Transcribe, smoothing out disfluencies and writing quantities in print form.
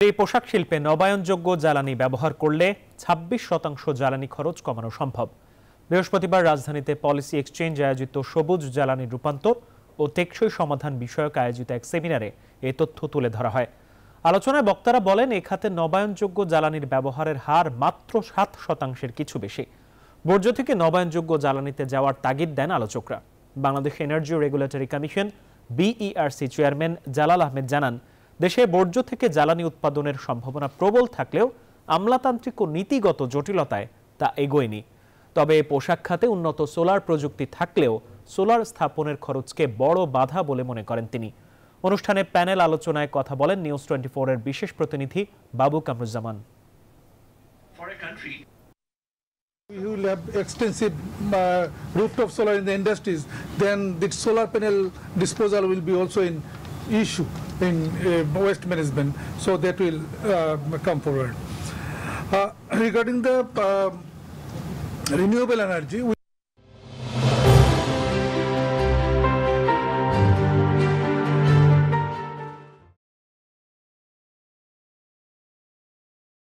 তৈরি পোশাক শিল্পে নবায়নযোগ্য জ্বালানি ব্যবহার করলে 26% জ্বালানি খরচ কমানো সম্ভব। বৃহস্পতিবার রাজধানীতে পলিসি এক্সচেঞ্জ আয়োজিত সবুজ জ্বালানি রূপান্তর ও টেকসই সমাধান বিষয়ক আয়োজিত এক সেমিনারে এ তথ্য তুলে ধরা হয়। আলোচনায় বক্তারা বলেন, এ খাতে নবায়নযোগ্য জ্বালানির ব্যবহারের হার মাত্র 7% কিছু বেশি। বর্জ্য থেকে নবায়নযোগ্য জ্বালানিতে যাওয়ার তাগিদ দেন আলোচকরা। Bangladesh energy regulatory commission BERC chairman Jalal Ahmed জানান, দেশে বর্জ্য থেকে জ্বালানি উৎপাদনের সম্ভাবনা প্রবল থাকলেও আমলাতান্ত্রিক ও নীতিগত জটিলতায় তা এগোয়নি। তবে পোশাক খাতে উন্নত সোলার প্রযুক্তি থাকলেও সোলার স্থাপনের খরচকে বড় বাধা বলে মনে করেন তিনি। অনুষ্ঠানে প্যানেল আলোচনায় কথা বলেন নিউজ 24 এর বিশেষ প্রতিনিধি বাবু Kamruzzaman. We will have extensive rooftop solar in the industries, then the solar panel disposal will be also an issue in waste management, so that will come forward. Regarding the renewable energy,